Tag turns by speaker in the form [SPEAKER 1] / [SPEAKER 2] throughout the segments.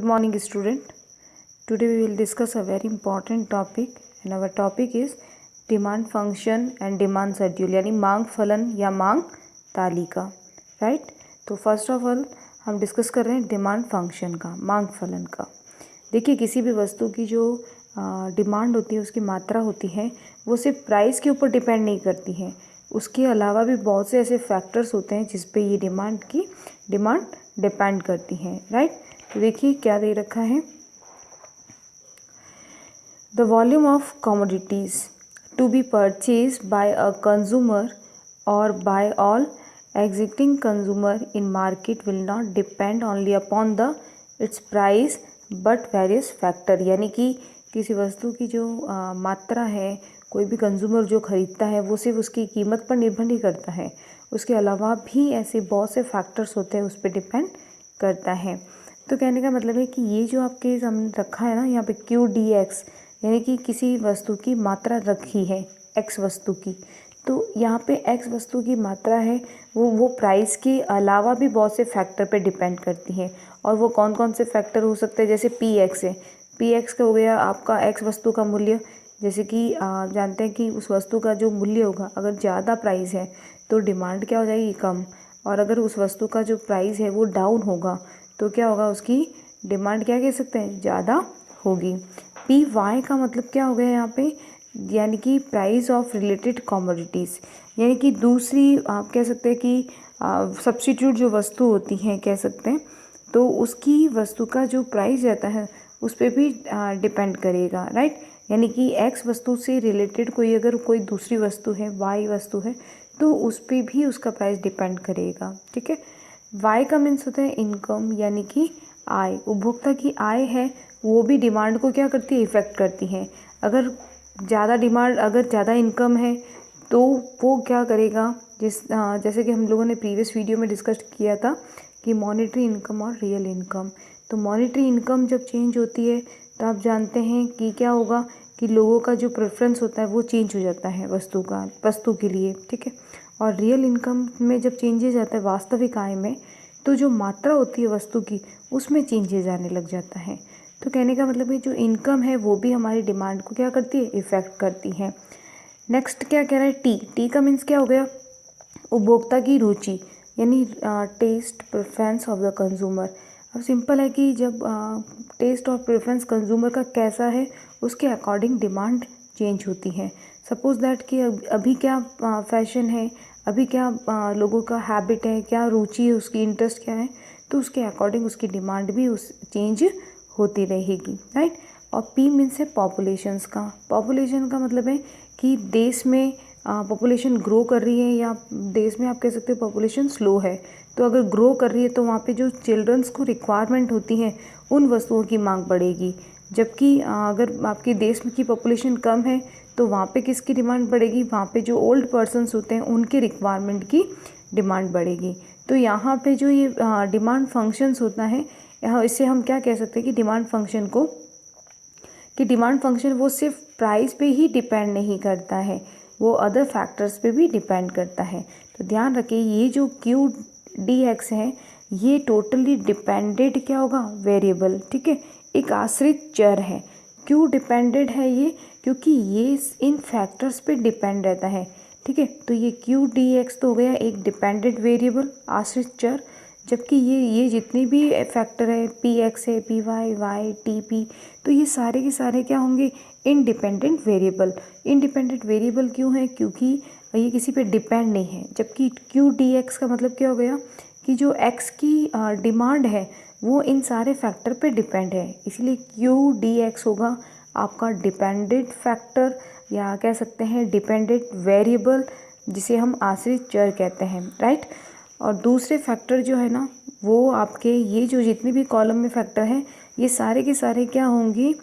[SPEAKER 1] morning student. Today we will discuss a very important topic and our topic is demand function and demand schedule यानी मांग फलन या मांग तालिका, right. तो फर्स्ट ऑफ ऑल हम डिस्कस कर रहे हैं डिमांड फंक्शन का, मांग फलन का। देखिए किसी भी वस्तु की जो डिमांड होती है, उसकी मात्रा होती है, वो सिर्फ प्राइस के ऊपर डिपेंड नहीं करती है, उसके अलावा भी बहुत से ऐसे फैक्टर्स होते हैं जिस पे ये डिमांड डिपेंड करती हैं, राइट। तो देखिए क्या दे रखा है, the volume of commodities to be purchase by a consumer और by all existing consumer in market will not depend only upon the its price but various factor. यानी कि किसी वस्तु की जो मात्रा है, कोई भी कंज्यूमर जो ख़रीदता है वो सिर्फ उसकी कीमत पर निर्भर नहीं करता है, उसके अलावा भी ऐसे बहुत से फैक्टर्स होते हैं, उस पर डिपेंड करता है। तो कहने का मतलब है कि ये जो आपके सामने रखा है ना, यहाँ पे QDX यानी कि किसी वस्तु की मात्रा रखी है, X वस्तु की, तो यहाँ पे X वस्तु की मात्रा है वो प्राइस के अलावा भी बहुत से फैक्टर पे डिपेंड करती है। और वो कौन कौन से फैक्टर हो सकते हैं, जैसे PX है, PX का हो गया आपका X वस्तु का मूल्य। जैसे कि जानते हैं कि उस वस्तु का जो मूल्य होगा, अगर ज़्यादा प्राइस है तो डिमांड क्या हो जाएगी, कम, और अगर उस वस्तु का जो प्राइस है वो डाउन होगा तो क्या होगा, उसकी डिमांड क्या कह सकते हैं, ज़्यादा होगी। PY का मतलब क्या हो गया यहाँ पे, यानी कि प्राइस ऑफ रिलेटेड कमोडिटीज़, यानी कि दूसरी आप कह सकते हैं कि सब्स्टिट्यूट जो वस्तु होती हैं कह सकते हैं, तो उसकी वस्तु का जो प्राइस रहता है उस पर भी डिपेंड करेगा, राइट। यानी कि X वस्तु से रिलेटेड अगर कोई दूसरी वस्तु है, Y वस्तु है, तो उस पर भी उसका प्राइस डिपेंड करेगा, ठीक है। Y का मीन्स होता है इनकम, यानी कि आय, उपभोक्ता की आय है वो भी डिमांड को क्या करती है, इफ़ेक्ट करती है। अगर ज़्यादा इनकम है तो वो क्या करेगा, जैसे कि हम लोगों ने प्रीवियस वीडियो में डिस्कस किया था कि मॉनेटरी इनकम और रियल इनकम। तो मॉनेटरी इनकम जब चेंज होती है तो आप जानते हैं कि क्या होगा, कि लोगों का जो प्रेफरेंस होता है वो चेंज हो जाता है वस्तु के लिए, ठीक है। और रियल इनकम में जब चेंजेस आता है, वास्तविक आय में, तो जो मात्रा होती है वस्तु की उसमें चेंजेस आने लग जाता है। तो कहने का मतलब है जो इनकम है वो भी हमारी डिमांड को क्या करती है, इफ़ेक्ट करती है। नेक्स्ट क्या कह रहा है, टी का मीन्स क्या हो गया, उपभोक्ता की रुचि, यानी test preference of the consumer. अब सिंपल है कि जब टेस्ट और प्रेफरेंस कंज्यूमर का कैसा है उसके अकॉर्डिंग डिमांड चेंज होती है। सपोज़ दैट कि अभी क्या फैशन है, अभी क्या लोगों का हैबिट है, क्या रुचि है, उसकी इंटरेस्ट क्या है, तो उसके अकॉर्डिंग उसकी डिमांड भी उस चेंज होती रहेगी, राइट। और P मीन्स है पॉपुलेशंस का। पॉपुलेशन का मतलब है कि देश में पॉपुलेशन ग्रो कर रही है, या देश में आप कह सकते हो पॉपुलेशन स्लो है। तो अगर ग्रो कर रही है तो वहाँ पे जो चिल्ड्रंस को रिक्वायरमेंट होती है उन वस्तुओं की मांग बढ़ेगी। जबकि अगर आपके देश में की पॉपुलेशन कम है तो वहाँ पे किसकी डिमांड बढ़ेगी, वहाँ पे जो ओल्ड पर्सन्स होते हैं उनके रिक्वायरमेंट की डिमांड बढ़ेगी। तो यहाँ पे जो ये डिमांड फंक्शंस होता है, यहाँ इससे हम क्या कह सकते हैं कि डिमांड फंक्शन वो सिर्फ प्राइस पे ही डिपेंड नहीं करता है, वो अदर फैक्टर्स पे भी डिपेंड करता है। तो ध्यान रखिए ये जो QDX है ये टोटली डिपेंडेड क्या होगा, वेरिएबल, ठीक है, एक आश्रित चर है। क्यों डिपेंडेड है ये, क्योंकि ये इन फैक्टर्स पे डिपेंड रहता है, ठीक है। तो ये QDX तो हो गया एक डिपेंडेंट वेरिएबल, आश्रित चर, जबकि ये जितने भी फैक्टर है, PX है, PY, Y, TP, तो ये सारे के सारे क्या होंगे, इंडिपेंडेंट वेरिएबल। इंडिपेंडेंट वेरिएबल क्यों है, क्योंकि ये किसी पे डिपेंड नहीं है। जबकि QDX का मतलब क्या हो गया, कि जो X की डिमांड है वो इन सारे फैक्टर पे डिपेंड है, इसलिए QDX होगा आपका डिपेंडेंट फैक्टर, या कह सकते हैं डिपेंडेंट वेरिएबल, जिसे हम आश्रित चर कहते हैं, राइट। और दूसरे फैक्टर जो है ना, वो आपके ये जो जितने भी कॉलम में फैक्टर हैं ये सारे के सारे क्या होंगे,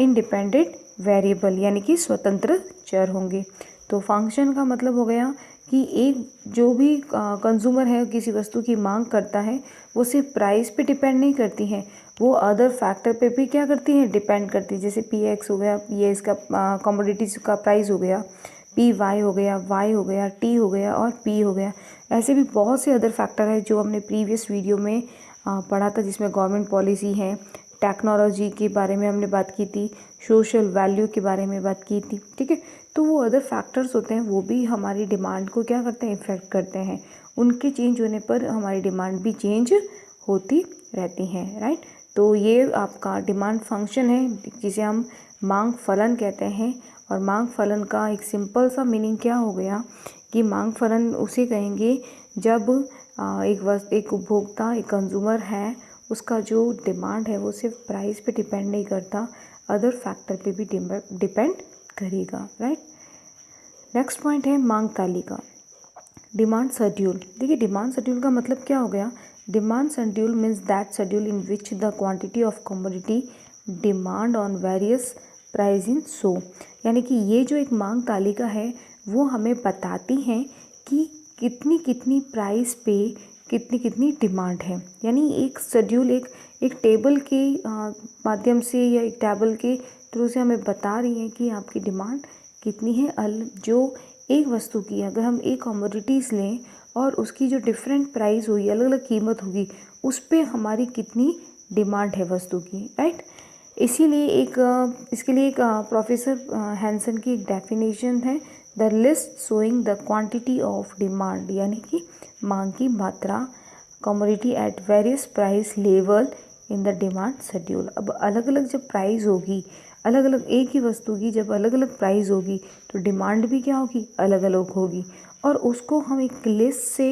[SPEAKER 1] इंडिपेंडेंट वेरिएबल, यानी कि स्वतंत्र चर होंगे। तो फंक्शन का मतलब हो गया कि एक जो भी कंज्यूमर है किसी वस्तु की मांग करता है वो सिर्फ प्राइस पे डिपेंड नहीं करती है, वो अदर फैक्टर पे भी क्या करती है, डिपेंड करती है। जैसे PX हो गया, ये इसका कमोडिटीज़ का प्राइस हो गया, PY हो गया, Y हो गया, T हो गया और P हो गया। ऐसे भी बहुत से अदर फैक्टर है जो हमने प्रीवियस वीडियो में पढ़ा था, जिसमें गवर्नमेंट पॉलिसी है, टेक्नोलॉजी के बारे में हमने बात की थी, सोशल वैल्यू के बारे में बात की थी, ठीक है। तो वो अदर फैक्टर्स होते हैं, वो भी हमारी डिमांड को क्या करते हैं, इफ़ेक्ट करते हैं। उनके चेंज होने पर हमारी डिमांड भी चेंज होती रहती हैं, राइट। तो ये आपका डिमांड फंक्शन है जिसे हम मांग फलन कहते हैं। और मांग फलन का एक सिंपल सा मीनिंग क्या हो गया कि मांग फलन उसे कहेंगे जब एक उपभोक्ता, एक कंज्यूमर है, उसका जो डिमांड है वो सिर्फ प्राइस पे डिपेंड नहीं करता, अदर फैक्टर पे भी डिपेंड करेगा, राइट। नेक्स्ट पॉइंट है मांग तालिका, डिमांड शेड्यूल। देखिए डिमांड शेड्यूल का मतलब क्या हो गया, demand schedule means that schedule in which the quantity of commodity demand on various price in so. यानी कि ये जो एक मांग तालिका है वो हमें बताती है कि कितनी कितनी प्राइस पे कितनी कितनी डिमांड है। यानी एक शेड्यूल एक टेबल के माध्यम से या एक टेबल के थ्रू से हमें बता रही है कि आपकी डिमांड कितनी है। जो एक वस्तु की अगर हम एक कमोडिटीज़ लें और उसकी जो डिफरेंट प्राइस होगी, अलग अलग कीमत होगी, उस पर हमारी कितनी डिमांड है वस्तु की, राइट। इसीलिए इसके लिए एक प्रोफेसर हैंसन की एक डेफिनेशन है, the list showing the quantity of demand, यानी कि मांग की मात्रा, commodity at various price level in the demand schedule. अब अलग अलग जब प्राइस होगी, अलग अलग एक ही वस्तु की जब अलग अलग प्राइस होगी तो डिमांड भी क्या होगी, अलग अलग होगी। और उसको हम एक लिस्ट से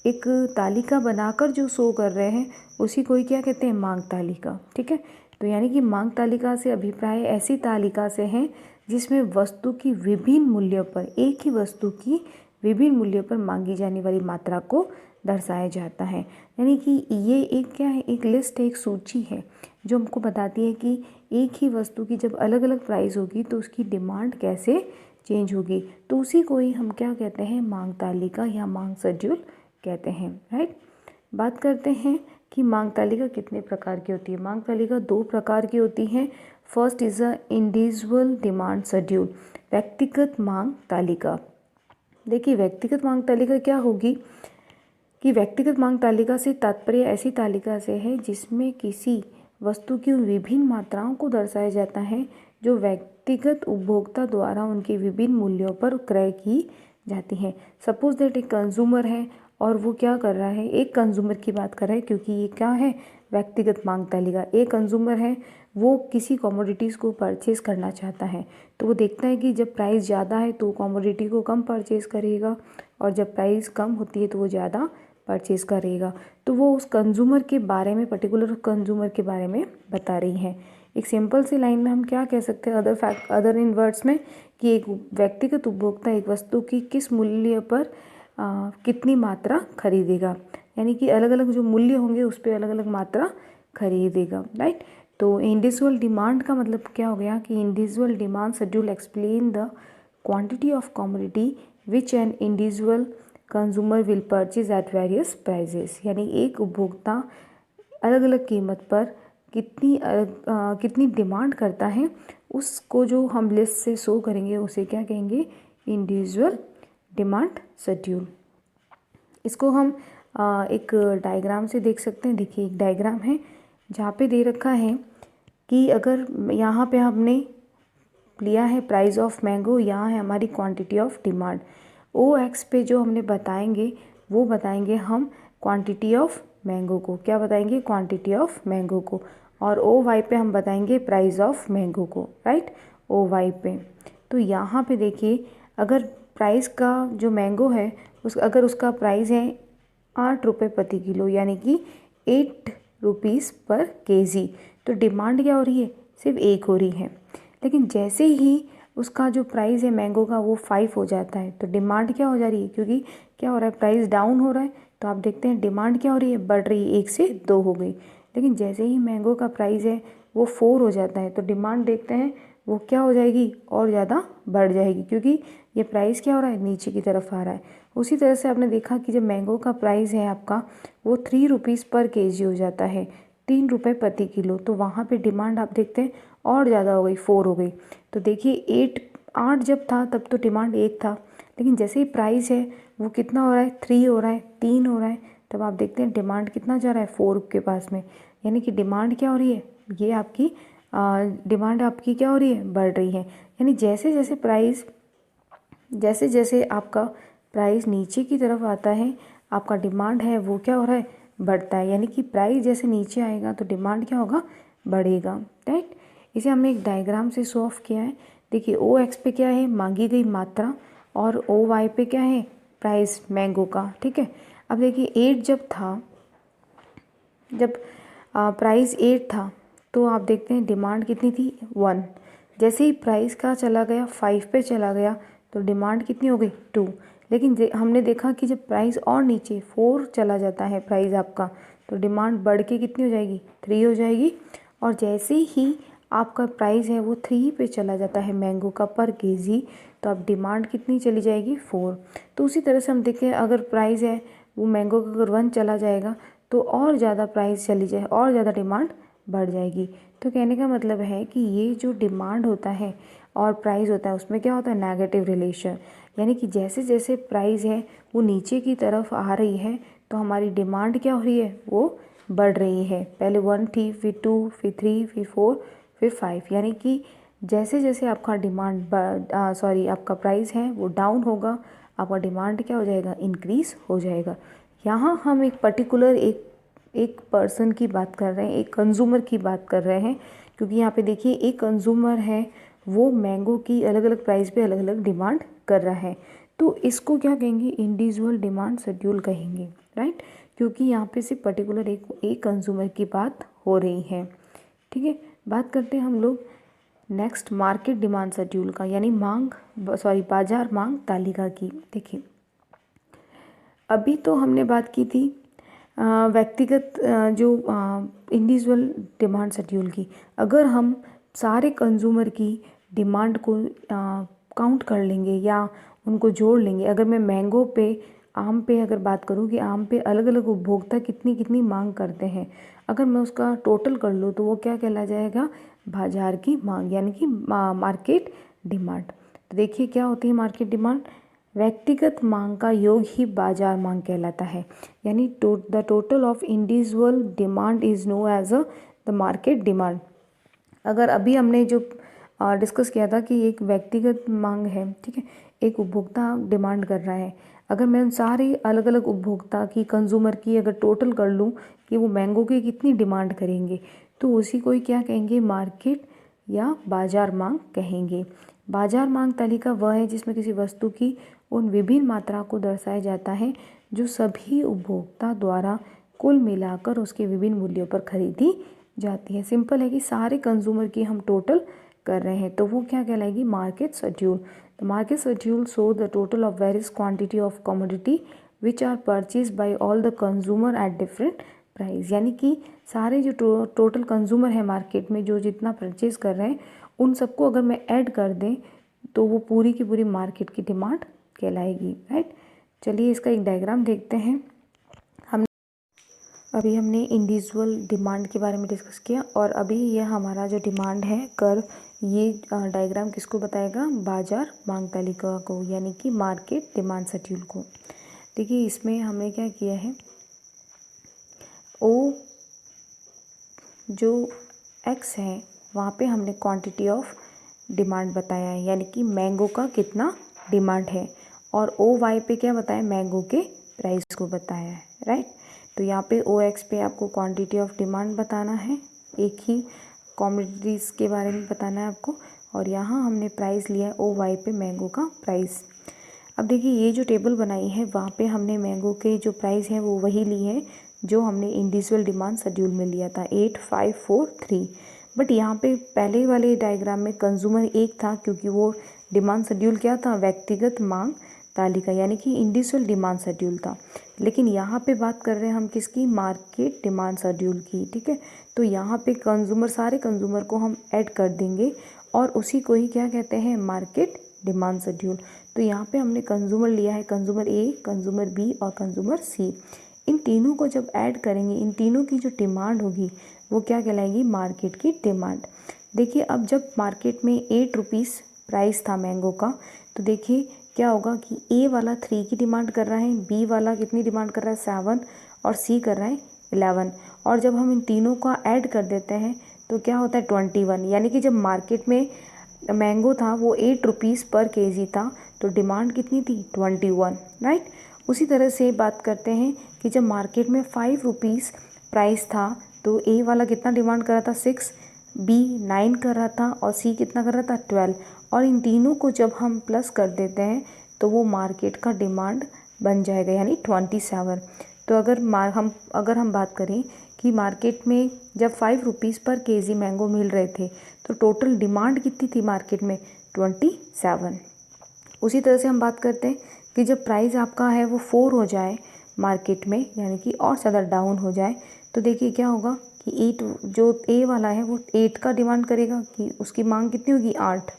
[SPEAKER 1] एक तालिका बनाकर जो शो कर रहे हैं उसी को ही क्या कहते हैं, मांग तालिका, ठीक है। तो यानी कि मांग तालिका से अभिप्राय ऐसी तालिका से है जिसमें वस्तु की विभिन्न मूल्यों पर, एक ही वस्तु की विभिन्न मूल्यों पर मांगी जाने वाली मात्रा को दर्शाया जाता है। यानी कि ये एक क्या है, एक लिस्ट है, एक सूची है जो हमको बताती है कि एक ही वस्तु की जब अलग अलग प्राइस होगी तो उसकी डिमांड कैसे चेंज होगी। तो उसी को ही हम क्या कहते हैं, मांग तालिका या मांग शेड्यूल कहते हैं, राइट। बात करते हैं कि मांग तालिका कितने प्रकार की होती है। मांग तालिका 2 प्रकार की होती है। First is a individual demand schedule, व्यक्तिगत मांग तालिका। देखिए व्यक्तिगत मांग तालिका क्या होगी कि व्यक्तिगत मांग तालिका से तात्पर्य ऐसी तालिका से है जिसमें किसी वस्तु की उन विभिन्न मात्राओं को दर्शाया जाता है जो व्यक्तिगत उपभोक्ता द्वारा उनके विभिन्न मूल्यों पर क्रय की जाती हैं। सपोज दैट एक कंज्यूमर है और वो क्या कर रहा है, एक कंज्यूमर की बात कर रहा है क्योंकि ये क्या है, व्यक्तिगत मांग तालिका। एक कंज्यूमर है, वो किसी कमोडिटीज़ को परचेज़ करना चाहता है तो वो देखता है कि जब प्राइस ज़्यादा है तो कमोडिटी को कम परचेज़ करेगा और जब प्राइस कम होती है तो वो ज़्यादा परचेज़ करेगा। तो वो उस कंज्यूमर के बारे में, पर्टिकुलर कंज्यूमर के बारे में बता रही हैं। एक सिंपल सी लाइन में हम क्या कह सकते हैं, अदर इन वर्ड्स में, कि एक व्यक्तिगत उपभोक्ता एक वस्तु की किस मूल्य पर कितनी मात्रा खरीदेगा। यानी कि अलग अलग जो मूल्य होंगे उस पर अलग अलग मात्रा खरीदेगा, राइट। तो इंडिविजुअल डिमांड का मतलब क्या हो गया कि individual demand schedule explain the quantity of commodity which an individual consumer will purchase at various prices. यानी एक उपभोक्ता अलग अलग कीमत पर कितनी डिमांड करता है, उसको जो हम लिस्ट से शो करेंगे उसे क्या कहेंगे, इंडिविजुअल डिमांड शेड्यूल। इसको हम एक डायग्राम से देख सकते हैं। देखिए एक डायग्राम है जहाँ पे दे रखा है कि अगर यहाँ पे हमने लिया है प्राइस ऑफ मैंगो, यहाँ है हमारी quantity of demand. O X पे जो हमने बताएंगे वो बताएंगे हम क्वांटिटी ऑफ मैंगो को, क्या बताएंगे, क्वांटिटी ऑफ मैंगो को। और ओ वाई पे हम बताएंगे प्राइस ऑफ मैंगो को, राइट, ओ वाई पे। तो यहाँ पे देखिए अगर प्राइस का जो मैंगो है अगर उसका प्राइस है 8 रुपये प्रति किलो, यानी कि 8 रुपीज़ पर केजी, तो डिमांड क्या हो रही है, सिर्फ 1 हो रही है। लेकिन जैसे ही उसका जो प्राइस है मैंगो का वो 5 हो जाता है तो डिमांड क्या हो जा रही है, क्योंकि क्या हो रहा है, प्राइस डाउन हो रहा है तो आप देखते हैं डिमांड क्या हो रही है, बढ़ रही है, 1 से 2 हो गई। लेकिन जैसे ही मैंगो का प्राइस है वो 4 हो जाता है तो डिमांड देखते हैं वो क्या हो जाएगी, और ज़्यादा बढ़ जाएगी, क्योंकि ये प्राइस क्या हो रहा है, नीचे की तरफ आ रहा है। उसी तरह से आपने देखा कि जब मैंगो का प्राइस है आपका वो 3 रुपीज़ पर केजी हो जाता है, 3 रुपये प्रति किलो, तो वहाँ पे डिमांड आप देखते हैं और ज़्यादा हो गई, 4 हो गई। तो देखिए 8 जब था तब तो डिमांड 1 था, लेकिन जैसे ही प्राइस है वो कितना हो रहा है, 3 हो रहा है, 3 हो रहा है, तब आप देखते हैं डिमांड कितना जा रहा है, 4 के पास में। यानी कि डिमांड क्या हो रही है, ये आपकी डिमांड आपकी क्या हो रही है, बढ़ रही है। यानी जैसे जैसे आपका प्राइस नीचे की तरफ आता है, आपका डिमांड है वो क्या हो रहा है, बढ़ता है। यानी कि प्राइस जैसे नीचे आएगा तो डिमांड क्या होगा, बढ़ेगा, राइट। इसे हमने एक डायग्राम से शो ऑफ किया है। देखिए ओ एक्स पे क्या है, मांगी गई मात्रा, और ओ वाई पे क्या है, प्राइस मैंगो का, ठीक है। अब देखिए 8 जब प्राइस 8 था तो आप देखते हैं डिमांड कितनी थी, 1। जैसे ही प्राइस का चला गया 5 पे चला गया तो डिमांड कितनी हो गई, 2। लेकिन हमने देखा कि जब प्राइस और नीचे 4 चला जाता है प्राइस आपका, तो डिमांड बढ़ के कितनी हो जाएगी, 3 हो जाएगी। और जैसे ही आपका प्राइस है वो 3 पे चला जाता है मैंगो का पर केजी, तो अब डिमांड कितनी चली जाएगी, 4। तो उसी तरह से हम देखें, अगर प्राइस है वो मैंगो का अगर 1 चला जाएगा तो और ज़्यादा प्राइस चली जाए, और ज़्यादा डिमांड बढ़ जाएगी। तो कहने का मतलब है कि ये जो डिमांड होता है और प्राइस होता है उसमें क्या होता है, नेगेटिव रिलेशन। यानी कि जैसे जैसे प्राइस है वो नीचे की तरफ आ रही है तो हमारी डिमांड क्या हो रही है, वो बढ़ रही है। पहले 1 थी, फिर 2, फिर 3, फिर 4, फिर 5। यानी कि जैसे जैसे आपका आपका प्राइस है वो डाउन होगा, आपका डिमांड क्या हो जाएगा, इंक्रीज़ हो जाएगा। यहाँ हम एक पर्टिकुलर एक पर्सन की बात कर रहे हैं, एक कंज्यूमर की बात कर रहे हैं, क्योंकि यहाँ पे देखिए एक कंज्यूमर है, वो मैंगो की अलग अलग प्राइस पे अलग अलग डिमांड कर रहा है। तो इसको क्या कहेंगे, इंडिविजुअल डिमांड शेड्यूल कहेंगे, राइट। क्योंकि यहाँ पे सिर्फ पर्टिकुलर एक कंज्यूमर की बात हो रही है, ठीक है। बात करते हैं हम लोग नेक्स्ट मार्केट डिमांड शेड्यूल का, यानी बाजार मांग तालिका की। देखिए अभी तो हमने बात की थी व्यक्तिगत जो इंडिविजुअल डिमांड शेड्यूल की। अगर हम सारे कंज्यूमर की डिमांड को काउंट कर लेंगे या उनको जोड़ लेंगे, अगर मैं मैंगो पे, आम पे अगर बात करूँ कि आम पे अलग अलग उपभोक्ता कितनी कितनी मांग करते हैं, अगर मैं उसका टोटल कर लूँ तो वो क्या कहला जाएगा, बाजार की मांग, यानी कि मार्केट डिमांड। तो देखिए क्या होती है मार्केट डिमांड, व्यक्तिगत मांग का योग ही बाजार मांग कहलाता है। यानी the total of individual demand is known as the market demand. अगर अभी हमने जो डिस्कस किया था कि एक व्यक्तिगत मांग है, ठीक है, एक उपभोक्ता डिमांड कर रहा है, अगर मैं उन सारे अलग अलग उपभोक्ता की, कंज्यूमर की अगर टोटल कर लूँ कि वो मैंगो की कितनी डिमांड करेंगे, तो उसी को ही क्या कहेंगे, मार्केट या बाजार मांग कहेंगे। बाजार मांग तालिका वह है जिसमें किसी वस्तु की उन विभिन्न मात्रा को दर्शाया जाता है जो सभी उपभोक्ता द्वारा कुल मिलाकर उसके विभिन्न मूल्यों पर खरीदी जाती है। सिंपल है कि सारे कंज्यूमर की हम टोटल कर रहे हैं, तो वो क्या कहलाएगी, market schedule. The market schedule show the total of various quantity of commodity which are purchase by all the consumer at different price. यानी कि सारे जो टोटल कंज्यूमर है मार्केट में, जो जितना परचेज कर रहे हैं, उन सबको अगर मैं ऐड कर दें तो वो पूरी की पूरी मार्केट की डिमांड कहलाएगी, राइट। चलिए इसका एक डायग्राम देखते हैं। अभी हमने इंडिविजुअल डिमांड के बारे में डिस्कस किया, और अभी यह हमारा जो डिमांड है कर्व, ये डायग्राम किसको बताएगा, बाजार मांग तालिका को, यानी कि मार्केट डिमांड शेड्यूल को। देखिए इसमें हमने क्या किया है, ओ जो एक्स है वहाँ पे हमने क्वांटिटी ऑफ डिमांड बताया है, यानी कि मैंगो का कितना डिमांड है, और ओ वाई पे क्या बताया, मैंगो के प्राइस को बताया है, राइट। तो यहाँ पे ओ एक्स पे आपको क्वांटिटी ऑफ डिमांड बताना है, एक ही कॉमोडिटीज़ के बारे में बताना है आपको, और यहाँ हमने प्राइस लिया है ओ वाई पे मैंगो का प्राइस। अब देखिए ये जो टेबल बनाई है वहाँ पे हमने मैंगो के जो प्राइस है वो वही ली है जो हमने इंडिविजुअल डिमांड शेड्यूल में लिया था, 8, 5, 4, 3। बट यहाँ पे पहले वाले डायग्राम में कंज्यूमर एक था, क्योंकि वो डिमांड शेड्यूल क्या था, व्यक्तिगत मांग तालिका, यानी कि इंडिविजुअल डिमांड शेड्यूल था। लेकिन यहाँ पे बात कर रहे हैं हम किसकी, मार्केट डिमांड शेड्यूल की, ठीक है। तो यहाँ पे कंज्यूमर, सारे कंज्यूमर को हम ऐड कर देंगे और उसी को ही क्या कहते हैं, मार्केट डिमांड शेड्यूल। तो यहाँ पे हमने कंज्यूमर लिया है, कंज्यूमर ए, कंज्यूमर बी और कंज्यूमर सी। इन तीनों को जब ऐड करेंगे, इन तीनों की जो डिमांड होगी वो क्या कहलाएगी, मार्केट की डिमांड। देखिए अब जब मार्केट में 8 रुपीज़ प्राइस था मैंगो का, तो देखिए क्या होगा कि ए वाला 3 की डिमांड कर रहा है, बी वाला कितनी डिमांड कर रहा है, 7, और सी कर रहा है 11। और जब हम इन तीनों का ऐड कर देते हैं तो क्या होता है 21, यानी कि जब मार्केट में मैंगो था वो 8 रुपीज़ पर केजी था, तो डिमांड कितनी थी 21, राइट। उसी तरह से बात करते हैं कि जब मार्केट में 5 रुपीज़ प्राइस था तो ए वाला कितना डिमांड कर रहा था 6, बी 9 कर रहा था और सी कितना कर रहा था 12, और इन तीनों को जब हम प्लस कर देते हैं तो वो मार्केट का डिमांड बन जाएगा, यानी 27। तो अगर हम बात करें कि मार्केट में जब 5 रुपीज़ पर केजी मैंगो मिल रहे थे तो टोटल डिमांड कितनी थी मार्केट में 27। उसी तरह से हम बात करते हैं कि जब प्राइस आपका है वो 4 हो जाए मार्केट में, यानी कि और ज़्यादा डाउन हो जाए, तो देखिए क्या होगा कि 8, जो ए वाला है वो 8 का डिमांड करेगा, कि उसकी मांग कितनी होगी 8,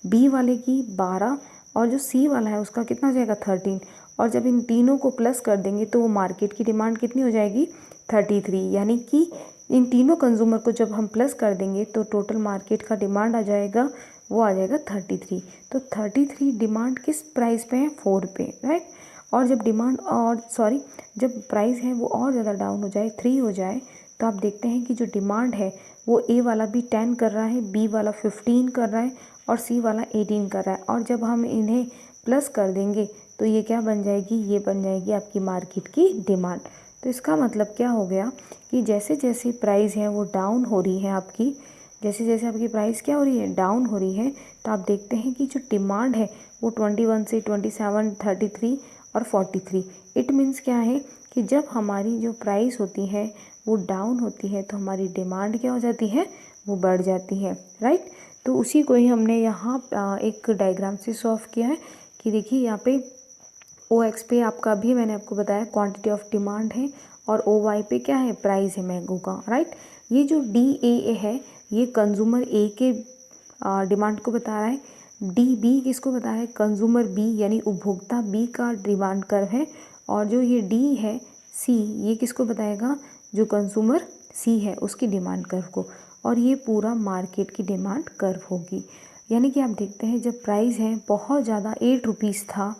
[SPEAKER 1] बी वाले की 12, और जो सी वाला है उसका कितना हो जाएगा 13, और जब इन तीनों को प्लस कर देंगे तो वो मार्केट की डिमांड कितनी हो जाएगी 33, यानी कि इन तीनों कंज्यूमर को जब हम प्लस कर देंगे तो टोटल मार्केट का डिमांड आ जाएगा, वो आ जाएगा 33। तो 33 डिमांड किस प्राइस पे है 4 पे, राइट। और जब जब प्राइस है वो और ज़्यादा डाउन हो जाए 3 हो जाए, तो आप देखते हैं कि जो डिमांड है वो ए वाला भी 10 कर रहा है, बी वाला 15 कर रहा है और सी वाला 18 कर रहा है, और जब हम इन्हें प्लस कर देंगे तो ये क्या बन जाएगी, ये बन जाएगी आपकी मार्केट की डिमांड। तो इसका मतलब क्या हो गया कि जैसे जैसे प्राइस है वो डाउन हो रही है आपकी, जैसे जैसे आपकी प्राइस क्या हो रही है डाउन हो रही है, तो आप देखते हैं कि जो डिमांड है वो 21 से 27, 33 और 43। इट मीन्स क्या है कि जब हमारी जो प्राइस होती है वो डाउन होती है तो हमारी डिमांड क्या हो जाती है, वो बढ़ जाती है, राइट। तो उसी को ही हमने यहाँ एक डायग्राम से सॉल्व किया है कि देखिए यहाँ पे ओ एक्स पे आपका भी मैंने आपको बताया क्वांटिटी ऑफ डिमांड है, और ओ वाई पे क्या है प्राइस है मैंगो का, राइट। ये जो डी ए है ये कंज्यूमर ए के डिमांड को बता रहा है, डी बी किसको बता रहा है कंज्यूमर बी, यानी उपभोक्ता बी का डिमांड कर्व है, और जो ये डी है सी ये किसको बताएगा, जो कंज्यूमर सी है उसकी डिमांड कर्व को, और ये पूरा मार्केट की डिमांड कर्व होगी। यानी कि आप देखते हैं जब प्राइस है बहुत ज़्यादा 8 रुपीज़ था,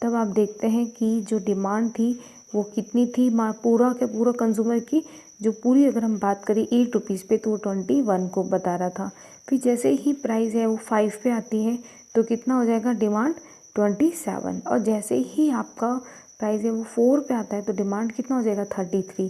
[SPEAKER 1] तब आप देखते हैं कि जो डिमांड थी वो कितनी थी, पूरा के पूरा कंज्यूमर की जो पूरी अगर हम बात करें 8 रुपीज़ पे तो वो 21 को बता रहा था। फिर जैसे ही प्राइस है वो 5 पे आती है तो कितना हो जाएगा डिमांड 27, और जैसे ही आपका प्राइस है वो 4 पे आता है तो डिमांड कितना हो जाएगा 33,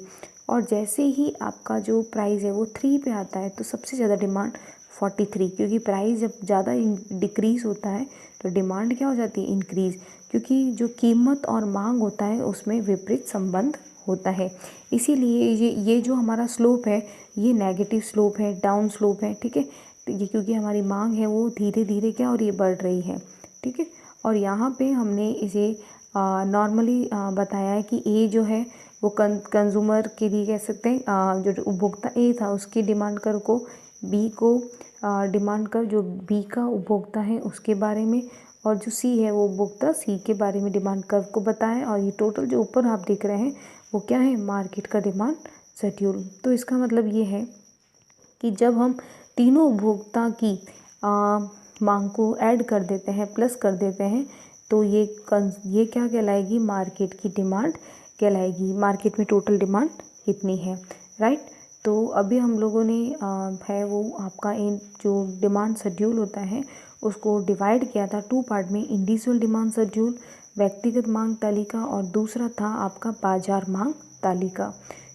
[SPEAKER 1] और जैसे ही आपका जो प्राइस है वो 3 पे आता है तो सबसे ज़्यादा डिमांड 43, क्योंकि प्राइस जब ज़्यादा डिक्रीज़ होता है तो डिमांड क्या हो जाती है इंक्रीज़, क्योंकि जो कीमत और मांग होता है उसमें विपरीत संबंध होता है। इसीलिए ये जो हमारा स्लोप है ये नेगेटिव स्लोप है, डाउन स्लोप है, ठीक है। तो ये क्योंकि हमारी मांग है वो धीरे धीरे क्या हो रही है बढ़ रही है, ठीक है। और यहाँ पे हमने इसे नॉर्मली बताया है कि ए जो है वो कंज्यूमर के लिए कह सकते हैं, जो उपभोक्ता ए था उसकी डिमांड कर को, बी को डिमांड कर जो बी का उपभोक्ता है उसके बारे में, और जो सी है वो उपभोक्ता सी के बारे में डिमांड कर्व को बताएं, और ये टोटल जो ऊपर आप देख रहे हैं वो क्या है मार्केट का डिमांड शेड्यूल। तो इसका मतलब ये है कि जब हम तीनों उपभोक्ता की मांग को ऐड कर देते हैं, प्लस कर देते हैं, तो ये क्या कहलाएगी मार्केट की डिमांड कहलाएगी, मार्केट में टोटल डिमांड कितनी है, राइट। तो अभी हम लोगों ने है वो आपका इन जो डिमांड शेड्यूल होता है उसको डिवाइड किया था 2 पार्ट में, इंडिविजुअल डिमांड शेड्यूल व्यक्तिगत मांग तालिका, और दूसरा था आपका बाजार मांग तालिका।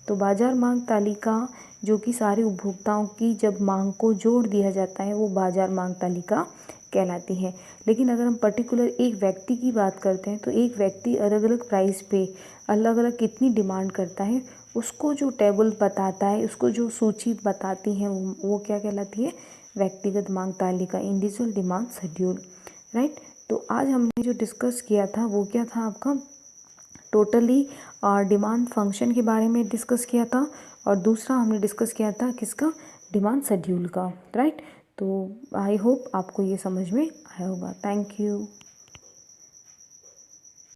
[SPEAKER 1] तो बाजार मांग तालिका जो कि सारे उपभोक्ताओं की जब मांग को जोड़ दिया जाता है वो बाजार मांग तालिका कहलाती है। लेकिन अगर हम पर्टिकुलर एक व्यक्ति की बात करते हैं तो एक व्यक्ति अलग अलग प्राइस पे अलग अलग कितनी डिमांड करता है उसको जो टेबल बताता है, उसको जो सूची बताती है वो क्या कहलाती है व्यक्तिगत मांग तालिका, इंडिविजुअल डिमांड शेड्यूल, राइट। तो आज हमने जो डिस्कस किया था वो क्या था आपका टोटली डिमांड फंक्शन के बारे में डिस्कस किया था, और दूसरा हमने डिस्कस किया था किसका डिमांड शेड्यूल का, राइट। तो आई होप आपको ये समझ में आया होगा। Thank you.